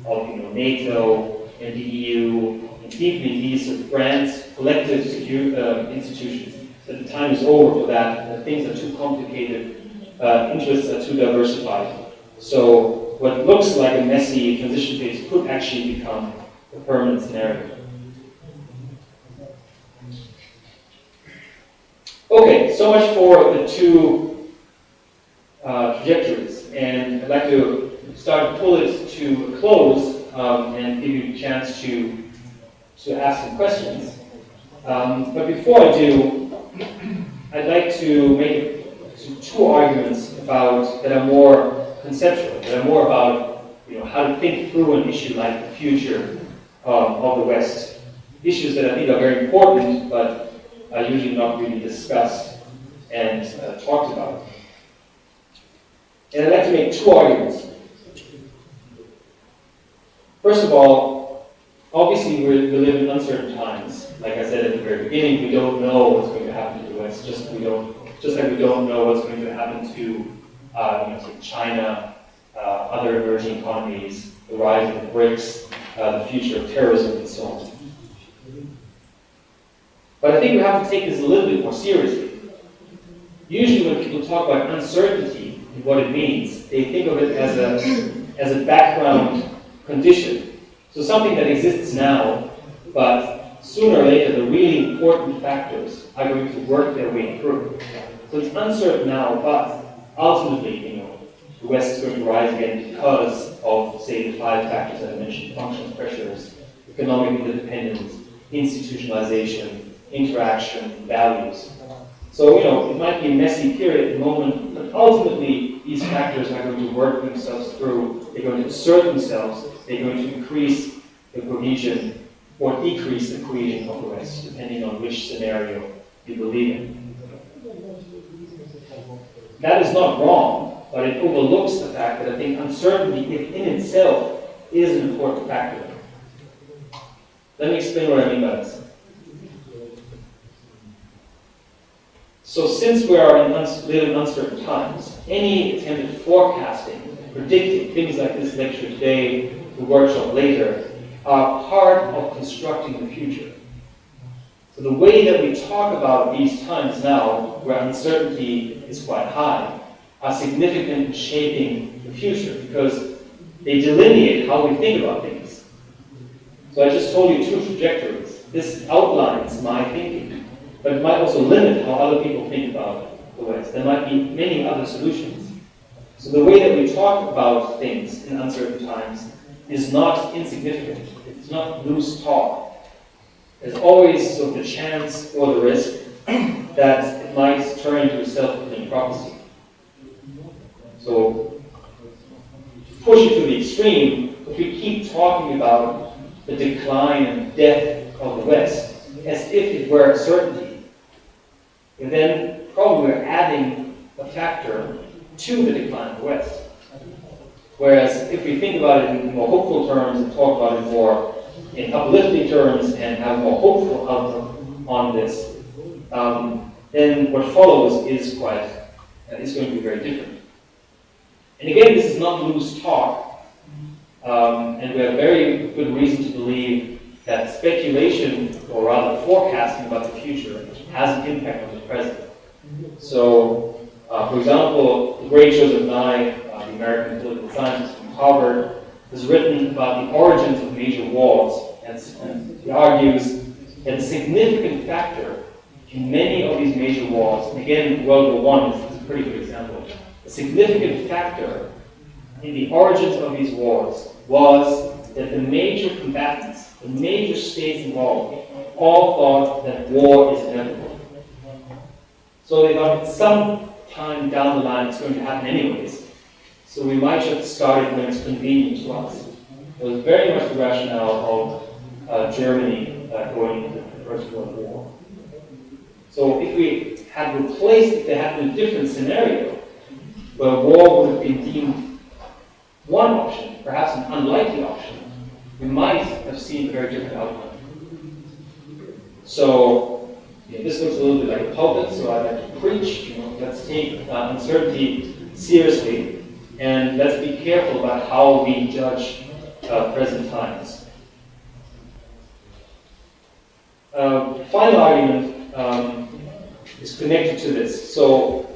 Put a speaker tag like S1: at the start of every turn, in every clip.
S1: of NATO and the EU, and deeply these sort of grand collective institutions, that the time is over for that things are too complicated, interests are too diversified. So what looks like a messy transition phase could actually become a permanent scenario. Okay, so much for the two trajectories, and I'd like to start to pull it to a close and give you a chance to ask some questions. But before I do, I'd like to make two arguments that are more conceptual, that are more about how to think through an issue like the future of the West. Issues that I think are very important, but are usually not really discussed and talked about. And I'd like to make two arguments. First of all, obviously we live in uncertain times. Like I said at the very beginning, we don't know what's going to happen to the West, just like we don't know what's going to happen to China, other emerging economies, the rise of the BRICS, the future of terrorism, and so on. But I think we have to take this a little bit more seriously. Usually when people talk about uncertainty and what it means, they think of it as a background condition. So something that exists now, but sooner or later the really important factors are going to work their way through. So it's uncertain now, but ultimately, the West is going to rise again because of, say, the 5 factors that I mentioned: functional pressures, economic interdependence, institutionalization, interaction, values. So, it might be a messy period at the moment, but ultimately these factors are going to work themselves through. They're going to assert themselves. They're going to increase the cohesion or decrease the cohesion of the West, depending on which scenario you believe in. That is not wrong, but it overlooks the fact that I think uncertainty in itself is an important factor. Let me explain what I mean by this. So since we are live in uncertain times, any attempt at forecasting, predicting things like this lecture today, the workshop later, are part of constructing the future. So the way that we talk about these times now, where uncertainty is quite high, are significant in shaping the future because they delineate how we think about things. So I just told you 2 trajectories. This outlines my thinking, but it might also limit how other people think about the West. There might be many other solutions. So the way that we talk about things in uncertain times is not insignificant. It's not loose talk. There's always sort of the chance or the risk that it might turn into a self-fulfilling prophecy. So to push it to the extreme, if we keep talking about the decline and death of the West as if it were a certainty, and then probably we're adding a factor to the decline of the West. Whereas if we think about it in more hopeful terms and talk about it more in uplifting terms and have more hopeful outlook on this, then what follows is going to be very different. And again, this is not loose talk, and we have very good reason to believe that speculation, or rather forecasting about the future, has an impact on the present. So, for example, the great Joseph Nye, the American political scientist from Harvard, has written about the origins of major wars, and he argues that a significant factor in many of these major wars, and again, World War I is a pretty good example, a significant factor in the origins of these wars was that the major combatants, the major states involved, all thought that war is inevitable. So they thought at some time down the line it's going to happen anyways. So we might just start it when it's convenient to us. It was very much the rationale of Germany going into the First World War. So if they had a different scenario, where war would have been deemed one option, perhaps an unlikely option, we might have seen a very different outcome. So this looks a little bit like a pulpit, so I like to preach. Let's take uncertainty seriously, and let's be careful about how we judge present times. Final argument is connected to this. So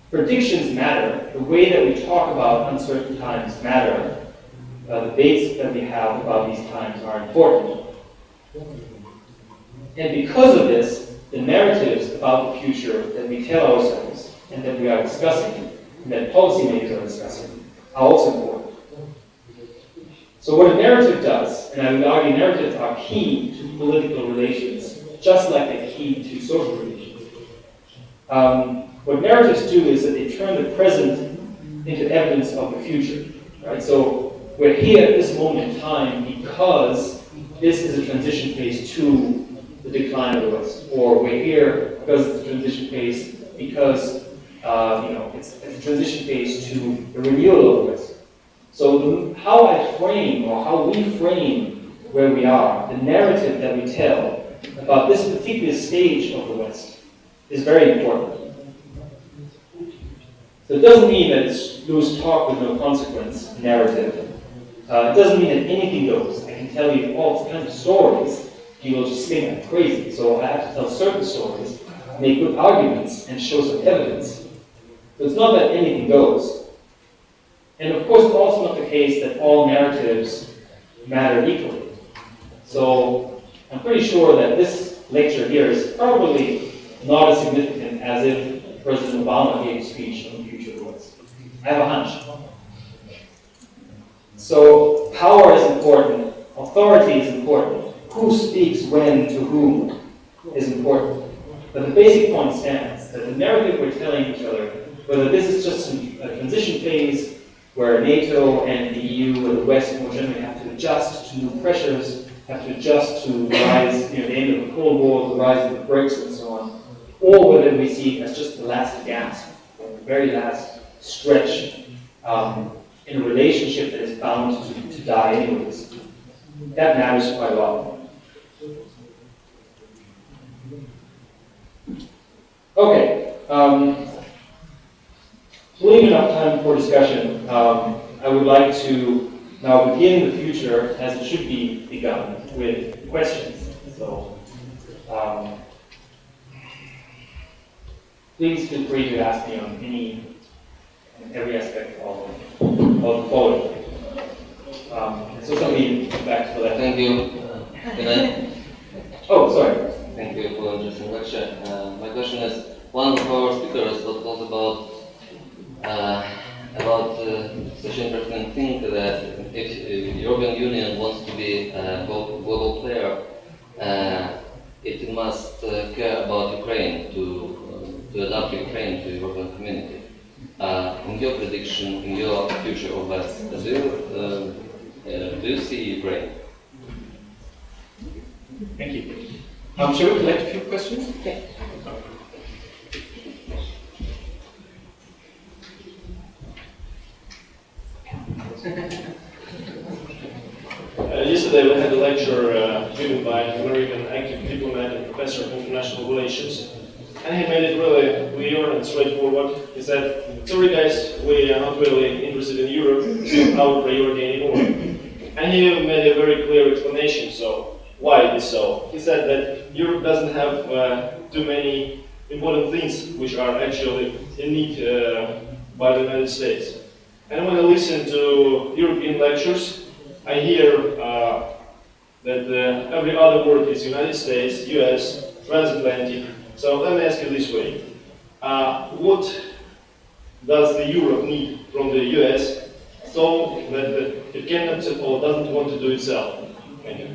S1: predictions matter. The way that we talk about uncertain times matter. The debates that we have about these times are important. And because of this, the narratives about the future that we tell ourselves and that we are discussing, and that policymakers are discussing, are also important. So what a narrative does, and I would argue narratives are key to political relations, just like they're key to social relations. What narratives do is that they turn the present into evidence of the future. Right? So we're here at this moment in time because this is a transition phase to the decline of the West, or we're here because it's a transition phase because it's a transition phase to the renewal of the West. So how I frame, or how we frame where we are, the narrative that we tell about this particular stage of the West is very important. So it doesn't mean that it's loose talk with no consequence narrative. It doesn't mean that anything goes. I can tell you all kinds of stories. You will just think I'm crazy. So I have to tell certain stories, make good arguments, and show some evidence. So it's not that anything goes. And of course, it's also not the case that all narratives matter equally. So I'm pretty sure that this lecture here is probably not as significant as if President Obama gave a speech on the future of the West. I have a hunch. So power is important, authority is important, who speaks when to whom is important. But the basic point stands, that the narrative we're telling each other, whether this is just a transition phase where NATO and the EU or the West more generally have to adjust to new pressures, have to adjust to the rise, the end of the Cold War, the rise of the BRICS and so on, or whether we see it as just the last gasp, the very last stretch in a relationship that is bound to die anyways. That matters quite a lot. Okay. To leave enough time for discussion, I would like to now begin the future as it should be begun with questions. So please feel free to ask me on every aspect of the following. So somebody back to the left.
S2: Thank you. Can I?
S1: Oh, sorry.
S2: Thank you for an interesting lecture. My question is, one of our speakers was about such interesting thing that if the European Union wants to be a global player, it must care about Ukraine, to adapt Ukraine to the European community. In your prediction, in your future of West, do you see Ukraine?
S1: Thank you. Shall we collect a few questions?
S3: Okay.
S4: Yesterday we had a lecture given by an American active diplomat and professor of international relations, and he made it really clear and straightforward. He said, sorry guys, we are not really interested in Europe, it's not our priority anymore. And he made a very clear explanation, so why it is so. He said that Europe doesn't have too many important things which are actually in need by the United States. And when I listen to European lectures, I hear that every other word is United States, US, transatlantic. So let me ask you this way. What does the Europe need from the US so that it cannot or doesn't want to do itself? Thank you.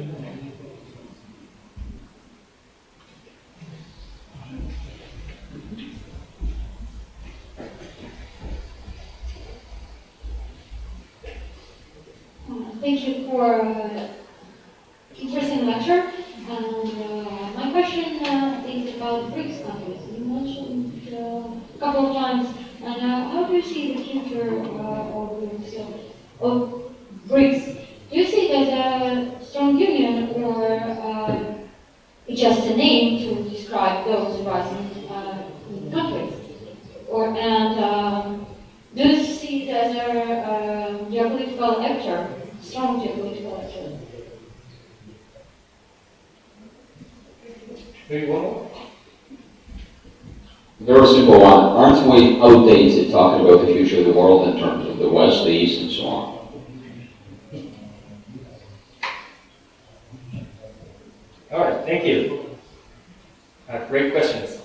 S3: Thank you for interesting lecture. And my question is about BRICS countries. You mentioned a couple of times. And how do you see the future of BRICS? Do you see it as a strong union, or just a name to describe those rising countries? Do you see it as a geopolitical actor, strong geopolitical actor.
S1: Maybe one more?
S5: Very simple one. Aren't we outdated talking about the future of the world in terms of the West, the East, and so on?
S1: All right, thank you. Great questions.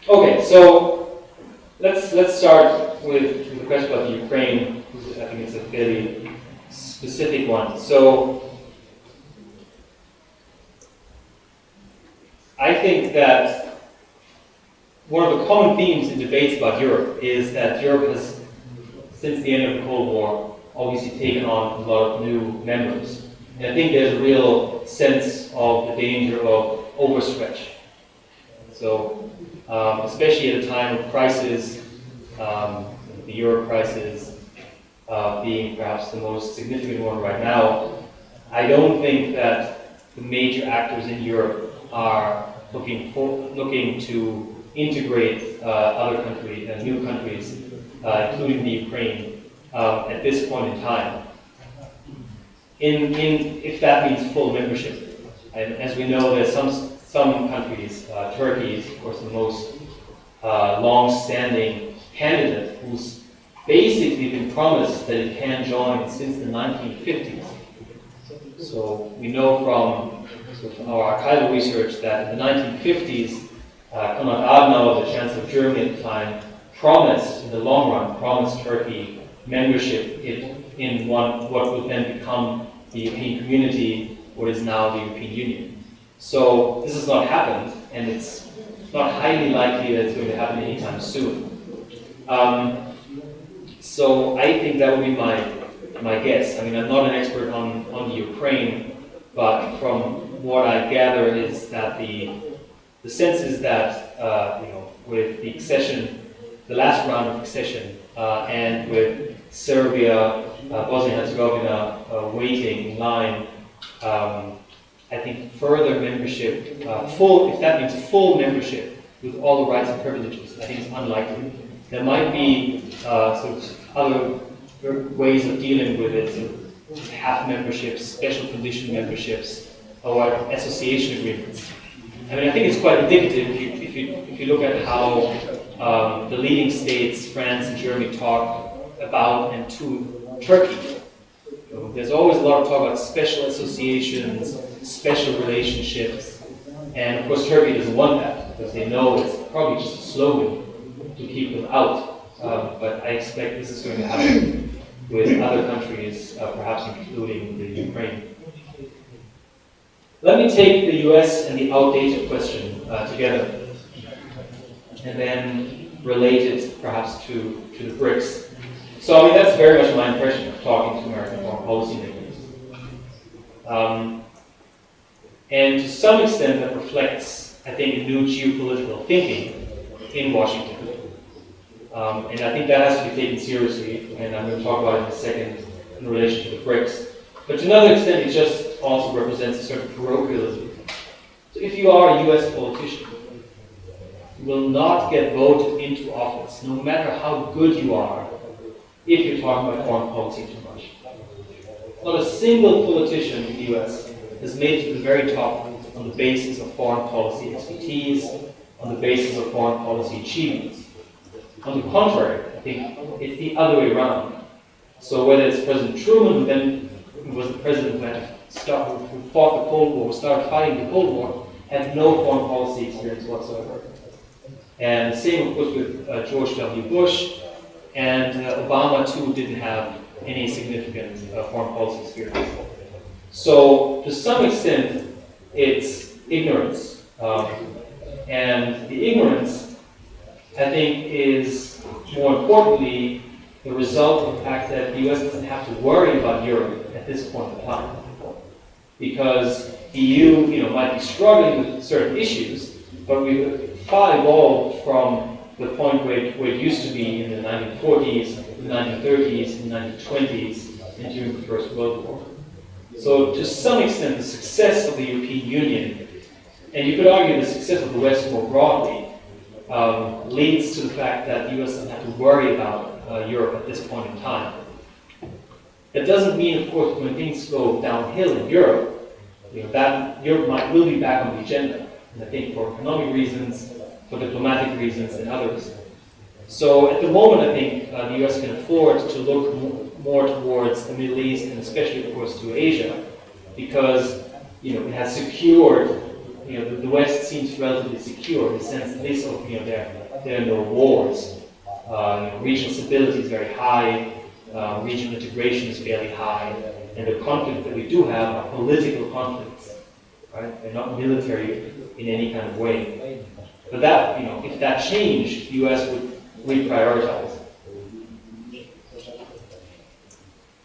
S1: Okay, so let's start with the question about the Ukraine. I think it's a fairly specific one. So I think that one of the common themes in debates about Europe is that Europe has, since the end of the Cold War, obviously taken on a lot of new members. And I think there's a real sense of the danger of overstretch. So, especially at a time of crisis, the euro crisis being perhaps the most significant one right now, I don't think that the major actors in Europe are looking to integrate other countries, new countries, including the Ukraine, at this point in time. If that means full membership, and as we know, there's some countries, Turkey is of course the most long-standing candidate, who's basically been promised that it can join since the 1950s. So we know from our archival research that in the 1950s, Konrad Adenauer, the Chancellor of Germany at the time, promised, in the long run, promised Turkey membership in what would then become the European Community, what is now the European Union. So this has not happened, and it's not highly likely that it's going to happen anytime soon. So I think that would be my guess. I mean, I'm not an expert on the Ukraine, but from what I gather is that the sense is that with the accession, the last round of accession, and with Serbia, Bosnia and Herzegovina waiting in line, I think further membership, if that means full membership with all the rights and privileges, I think it's unlikely. There might be sort of other ways of dealing with it, sort of half memberships, special condition memberships, or association agreements. I mean, I think it's quite indicative if you look at how the leading states, France and Germany, talk about and to Turkey. There's always a lot of talk about special associations, special relationships, and of course Turkey doesn't want that because they know it's probably just a slogan to keep them out. But I expect this is going to happen with other countries, perhaps including the Ukraine. Let me take the US and the outdated question together, and then relate it perhaps to the BRICS. So I mean, that's very much my impression of talking to American foreign policy makers. And to some extent that reflects, I think, a new geopolitical thinking in Washington. And I think that has to be taken seriously, and I'm going to talk about it in a second in relation to the BRICS. But to another extent, it just also represents a certain parochialism. So if you are a US politician, you will not get voted into office, no matter how good you are, if you're talking about foreign policy too much. Not a single politician in the US has made it to the very top on the basis of foreign policy expertise, on the basis of foreign policy achievements. On the contrary, I think it's the other way around. So whether it's President Truman, who was the president who fought the Cold War, who started fighting the Cold War, had no foreign policy experience whatsoever. And the same, of course, with George W. Bush, and Obama, too, didn't have any significant foreign policy experience. So, to some extent, it's ignorance. And the ignorance, I think, is, more importantly, the result of the fact that the US doesn't have to worry about Europe at this point in time. Because the EU might be struggling with certain issues, but we've far evolved from the point where it used to be in the 1940s, the 1930s, the 1920s, and during the First World War. So to some extent, the success of the European Union, and you could argue the success of the West more broadly, leads to the fact that the US doesn't have to worry about Europe at this point in time. That doesn't mean, of course, when things go downhill in Europe, that Europe will be back on the agenda. And I think for economic reasons, for diplomatic reasons, and others. So at the moment, I think the US can afford to look more towards the Middle East and especially, of course, to Asia, because it has secured. The West seems relatively secure in the sense, at least of there are no wars. Regional stability is very high. Regional integration is fairly high, and the conflicts that we do have are political conflicts, right? They're not military in any kind of way. But that, if that changed, the U.S. would reprioritize.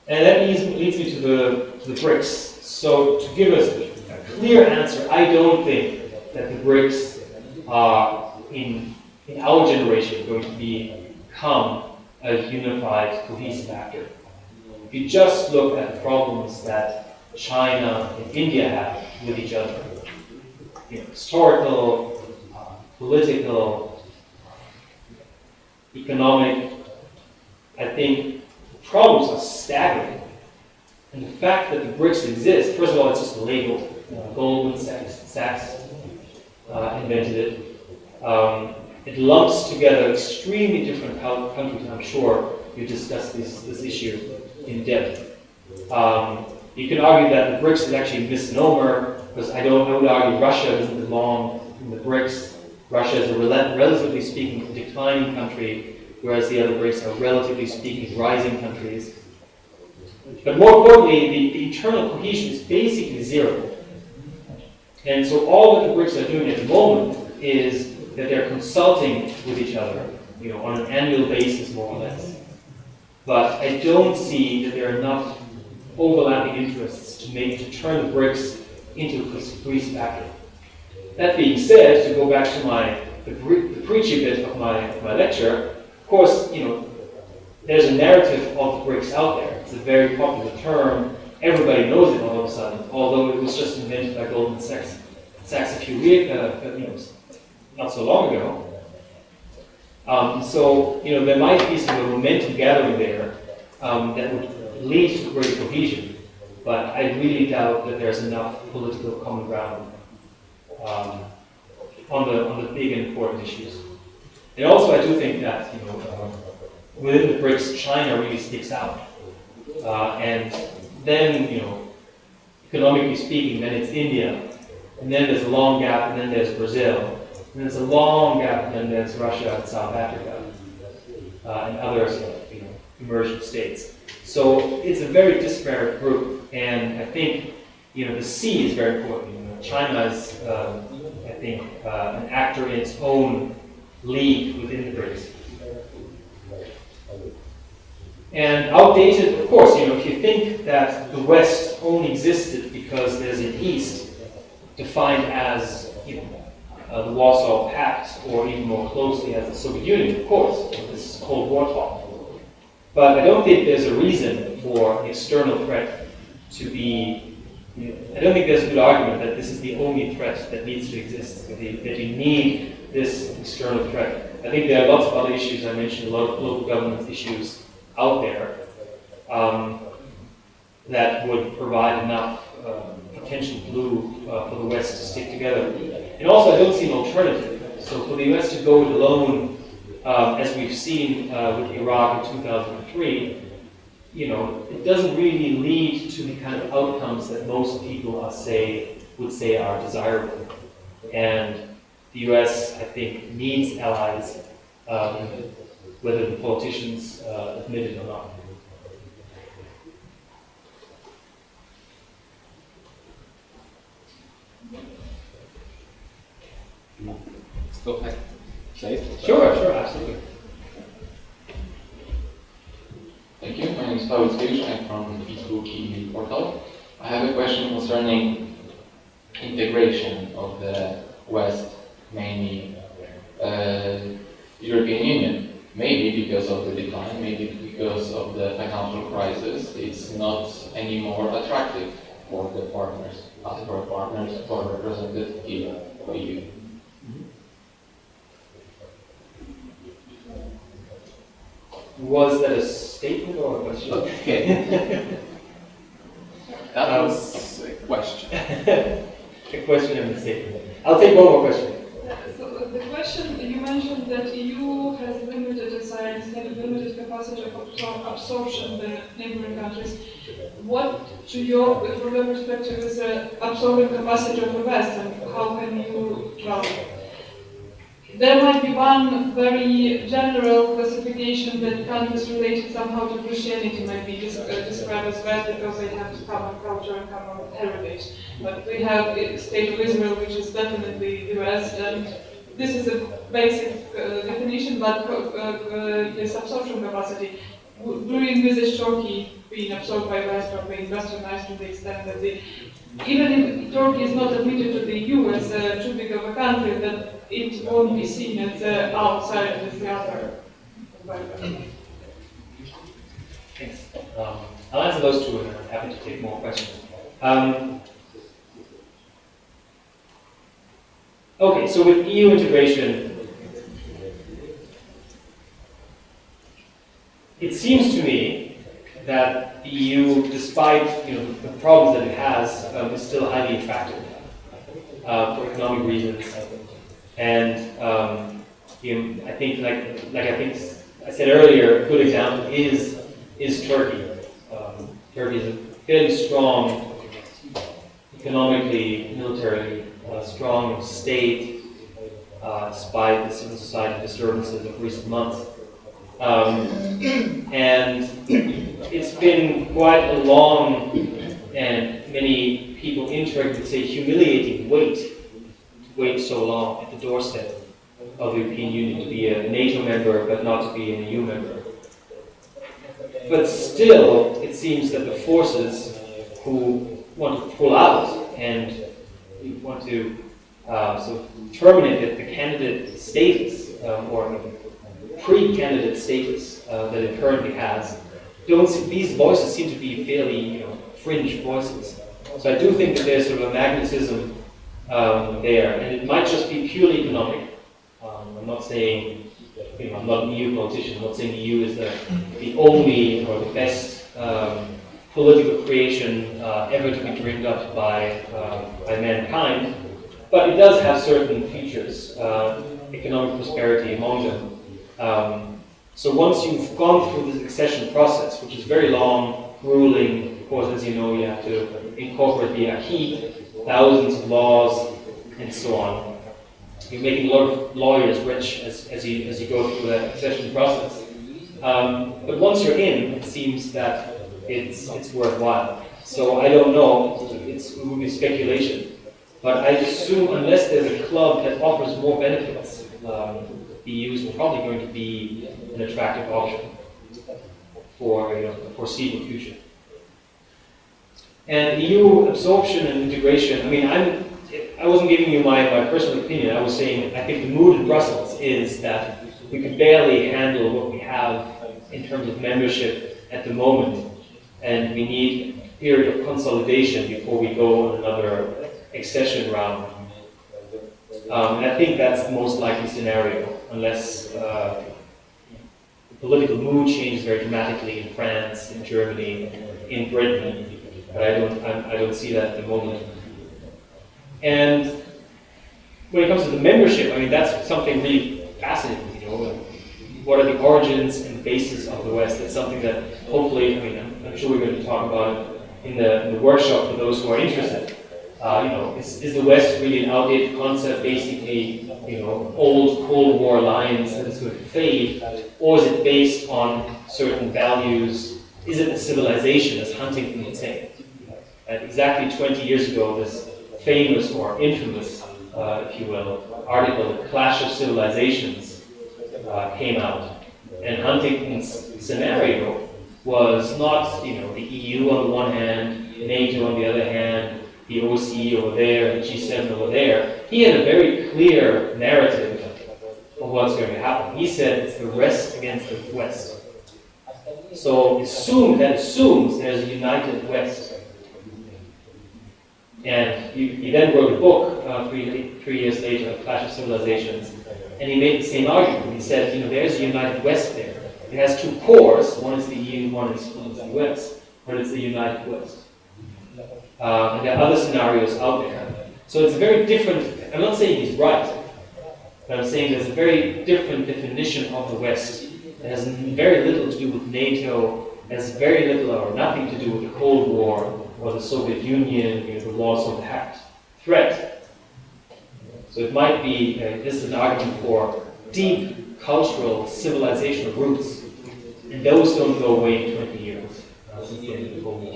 S1: And that leads me to the BRICS. So to give us a clear answer, I don't think that the BRICS are in our generation going to become a unified, cohesive actor. If you just look at the problems that China and India have with each other, historical, political, economic, I think the problems are staggering. And the fact that the BRICS exist, first of all, it's just a label. Goldman Sachs invented it. It lumps together extremely different countries, and I'm sure you discussed this issue in depth. You can argue that the BRICS is actually a misnomer, because I would argue Russia doesn't belong in the BRICS. Russia is a relatively speaking declining country, whereas the other BRICS are relatively speaking rising countries. But more importantly, the internal cohesion is basically zero. And so all that the BRICS are doing at the moment is that they're consulting with each other, on an annual basis, more or less. But I don't see that there are enough overlapping interests to turn the BRICS into a cohesive actor. That being said, to go back to the preachy bit of my lecture, of course, there's a narrative of the BRICS out there. It's a very popular term. Everybody knows it all of a sudden, although it was just invented by Goldman Sachs a few years, not so long ago. So there might be some momentum gathering there that would lead to greater cohesion, but I really doubt that there's enough political common ground on the big and important issues. And also, I do think that within the BRICS, China really sticks out, and then economically speaking, then it's India, and then there's a long gap, and then there's Brazil, and there's a long gap, and then there's Russia and South Africa, and other emerging states. So it's a very disparate group, and I think the sea is very important. China is, I think, an actor in its own league within the BRICS. And outdated, of course, if you think that the West only existed because there's an East defined as the Warsaw Pact, or even more closely as the Soviet Union, of course, this Cold War talk. But I don't think there's a reason for an external threat to be, I don't think there's a good argument that this is the only threat that needs to exist, that you need this external threat. I think there are lots of other issues. I mentioned a lot of global governance issues out there that would provide enough potential glue for the West to stick together. And also, I don't see an alternative. So for the US to go it alone, as we've seen with Iraq in 2003, it doesn't really lead to the kind of outcomes that most people would say are desirable. And the US, I think, needs allies, whether the politicians admit it or not.
S5: Go ahead. Say it.
S1: Sure, absolutely.
S5: Thank you. My name is Paweł Zbierz. I'm from the Facebook email portal. I have a question concerning integration of the West, mainly European Union. Maybe because of the decline, maybe because of the financial crisis, it's not any more attractive for the partners, as for partners, for represented here by you.
S1: Was that a statement or a question?
S5: Okay. That was a question.
S1: A question and a statement. I'll take one more question.
S6: So the question, you mentioned that EU has limited size, has limited capacity of absorption the neighboring countries. What, from your perspective, is the absorbing capacity of the West, and how can you, well, there might be one very general classification that countries related somehow to Christianity might be described as West because they have common culture and common heritage. But we have the State of Israel, which is definitely the West, and this is a basic definition, but this absorption capacity, do you envisage Turkey being absorbed by West or being westernized to the extent that even if Turkey is not admitted to the EU as too big of a country, that it won't be seen as outside as the other?
S1: Thanks. I'll answer those two, and I'm happy to take more questions. Okay, so with EU integration, it seems to me that the EU, despite the problems that it has, is still highly attractive for economic reasons. And I think, like I said earlier, a good example is Turkey. Turkey is a fairly strong, economically, militarily strong state, despite the civil society disturbances of recent months. And it's been quite a long, and many people in Turkey would say humiliating wait to wait so long at the doorstep of the European Union, to be a NATO member but not to be an EU member. But still, it seems that the forces who want to pull out and want to sort of terminate the candidate status or pre-candidate status that it currently has, these voices seem to be fairly fringe voices. So I do think that there's sort of a magnetism there, and it might just be purely economic. I'm not saying, I'm not an EU politician, I'm not saying the EU is the only or the best political creation ever to be dreamed up by mankind, but it does have certain features, economic prosperity among them. So once you've gone through the succession process, which is very long, grueling, of course, as you know, you have to incorporate the acquis, thousands of laws, and so on. You're making a lot of lawyers rich as you go through that succession process. But once you're in, it seems that it's worthwhile. So I don't know, it would be speculation. But I assume unless there's a club that offers more benefits, the EU is probably going to be an attractive option for the foreseeable future. And EU absorption and integration, I mean, I wasn't giving you my personal opinion. I was saying I think the mood in Brussels is that we could barely handle what we have in terms of membership at the moment, and we need a period of consolidation before we go on another accession round. And I think that's the most likely scenario, unless the political mood changes very dramatically in France, in Germany, in Britain. But I don't see that at the moment. And when it comes to the membership, I mean, that's something really fascinating, What are the origins and basis of the West? It's something that hopefully, I mean, I'm sure we're going to talk about it in the workshop for those who are interested. Is the West really an outdated concept, basically, old Cold War alliance that is going to fade, or is it based on certain values? Is it a civilization, as Huntington would say? Exactly 20 years ago, this famous or infamous, if you will, article, The Clash of Civilizations, came out. And Huntington's scenario was not, the EU on the one hand, NATO on the other hand, the OSCE over there, the G7 over there. He had a very clear narrative of what's going to happen. He said it's the rest against the West. So that assumes there's a united West. And he then wrote a book 3 years later, The Clash of Civilizations, and he made the same argument. He said, there's a united West there, It has two cores. One is the EU, one is the US, but it's the United West. And there are other scenarios out there. So it's a very different, I'm not saying he's right, but I'm saying there's a very different definition of the West. It has very little to do with NATO, has very little or nothing to do with the Cold War or the Soviet Union, the Warsaw Pact threat. So it might be, this is an argument for deep cultural, civilizational roots, and those don't go away in 20 years since the end of the Cold War.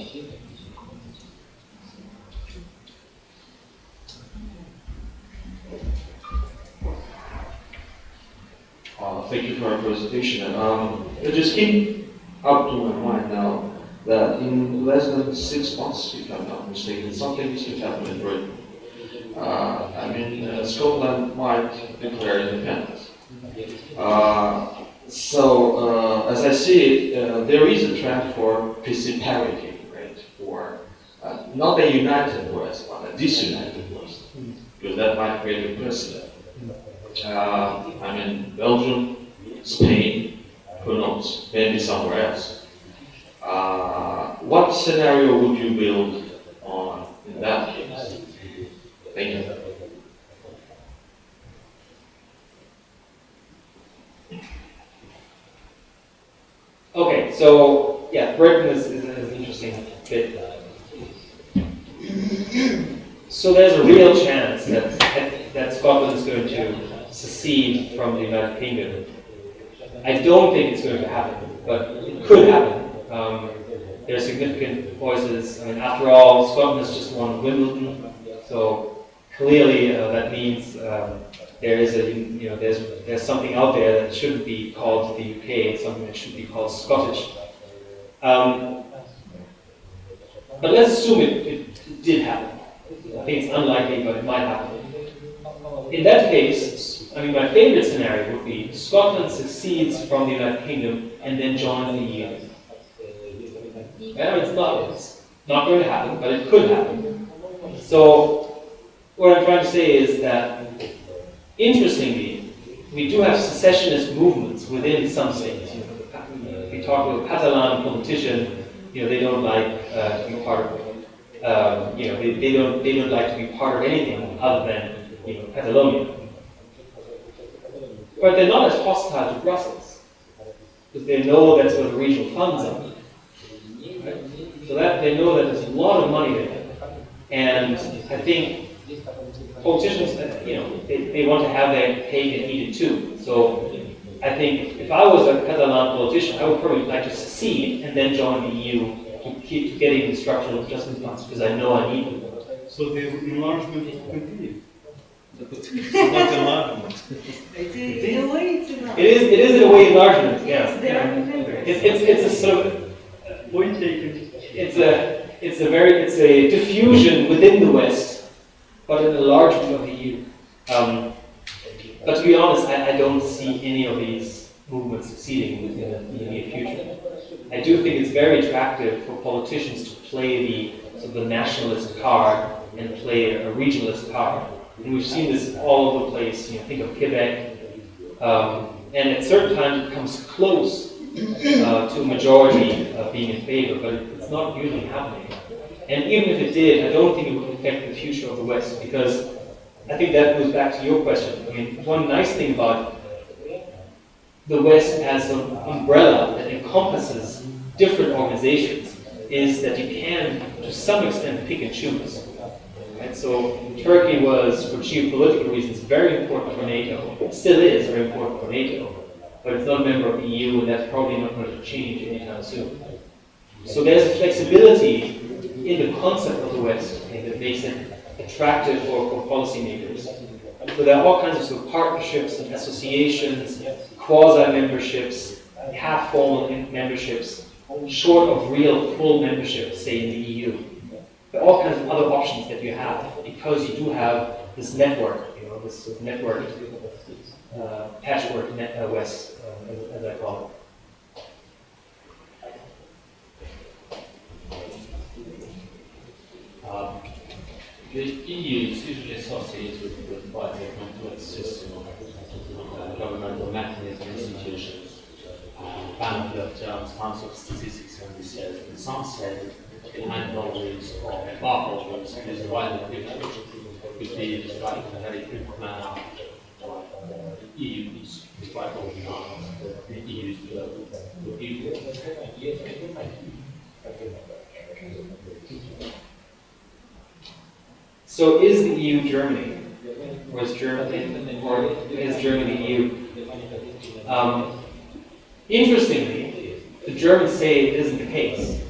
S7: Thank you for your presentation. It just came up to my mind now that in less than 6 months, if I'm not mistaken, something is going to happen in Britain. Scotland might declare independence. As I see it, there is a trend for parity, right? For not a united West, but a disunited West, because that might create a precedent. Belgium, Spain, who knows, maybe somewhere else. What scenario would you build on in that case? Thank you.
S1: Okay, so yeah, Britain is an interesting bit. So there's a real chance that Scotland is going to secede from the United Kingdom. I don't think it's going to happen, but it could happen. There are significant voices. After all, Scotland has just won Wimbledon, so clearly that means there is there's something out there that shouldn't be called the UK. It's something that should be called Scottish. But let's assume it did happen. I think it's unlikely, but it might happen. In that case, my favorite scenario would be Scotland succeeds from the United Kingdom and then joins the EU. It's not going to happen, but it could happen. So what I'm trying to say is that, interestingly, we do have secessionist movements within some states. If we talk to a Catalan politician, they don't like to be part of they don't like to be part of anything other than Catalonia. But they're not as hostile to Brussels because they know that's where the regional funds are. Right? So that they know that there's a lot of money there, and I think politicians, they want to have their cake and eat it too. So I think if I was a Catalan politician, I would probably like to secede and then join the EU to keep getting the structural adjustment funds because I know I need them.
S8: So the enlargement will continue. It's not enlargement.
S1: It is in a way enlargement. Yeah. It's a sort of
S8: Point taken.
S1: it's a diffusion within the West, but an enlargement of the EU. But to be honest, I don't see any of these movements succeeding within the immediate future. I do think it's very attractive for politicians to play the nationalist card and play a regionalist card. And we've seen this all over the place. Think of Quebec. And at certain times it comes close to a majority being in favor, but it's not usually happening. And even if it did, I don't think it would affect the future of the West, because I think that goes back to your question. One nice thing about the West as an umbrella that encompasses different organizations is that you can, to some extent, pick and choose. Right? So Turkey was, for geopolitical reasons, very important for NATO. It still is very important for NATO, but it's not a member of the EU, and that's probably not going to change anytime soon. So there's a flexibility in the concept of the West that makes it attractive for policymakers. So there are all kinds of partnerships and associations, quasi-memberships, half-formal memberships, short of real full membership, say in the EU. There are all kinds of other options that you have because you do have this network, this sort of network, patchwork West, as I call it.
S9: The EU is usually associated with quite a complex system of governmental mechanisms, institutions, fan of the terms terms of statistics and research, and some said that behind always or above always is the right equation, which is described in a very quick manner. The EU is described all the time. The EU is the EU.
S1: So is the EU Germany? Or is Germany the EU? Interestingly, the Germans say it isn't the case.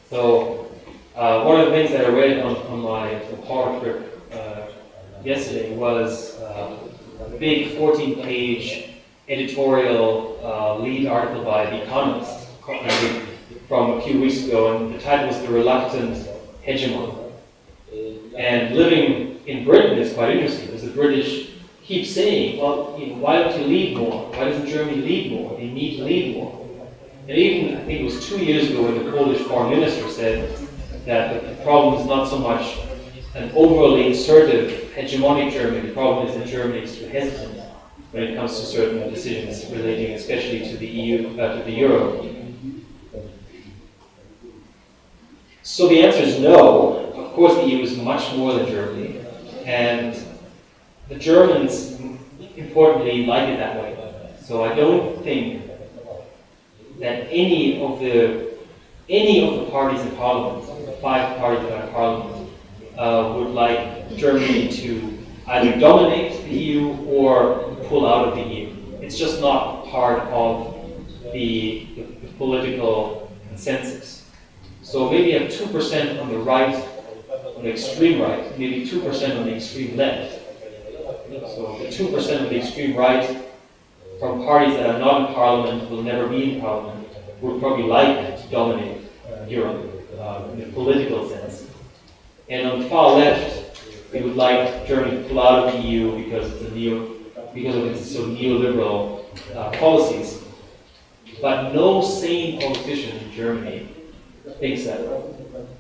S1: So one of the things that I read on my power trip yesterday was a big 14-page editorial lead article by The Economist from a few weeks ago, and the title was "The Reluctant Hegemon." And living in Britain is quite interesting, because the British keep saying, well, why don't you lead more? Why doesn't Germany lead more? They need to lead more. And even, I think it was 2 years ago, when the Polish foreign minister said that the problem is not so much an overly assertive, hegemonic Germany, the problem is that Germany is too hesitant when it comes to certain decisions relating especially to the EU, to the Euro. So the answer is no. Of course, the EU is much more than Germany, and the Germans, importantly, like it that way. So I don't think that any of the parties in Parliament, the 5 parties that are in Parliament, would like Germany to either dominate the EU or pull out of the EU. It's just not part of the political consensus. So maybe you have 2% on the right, on the extreme right, maybe 2% on the extreme left. So the 2% of the extreme right from parties that are not in Parliament, will never be in Parliament, would probably like to dominate Europe in the political sense. And on the far left, we would like Germany to pull out of the EU because of its sort of neoliberal policies. But no sane politician in Germany thinks that way.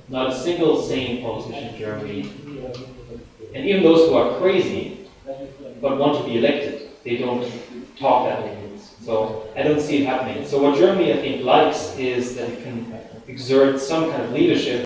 S1: Not a single sane politician in Germany. And even those who are crazy but want to be elected, they don't talk that way. So I don't see it happening. So what Germany, I think, likes is that it can exert some kind of leadership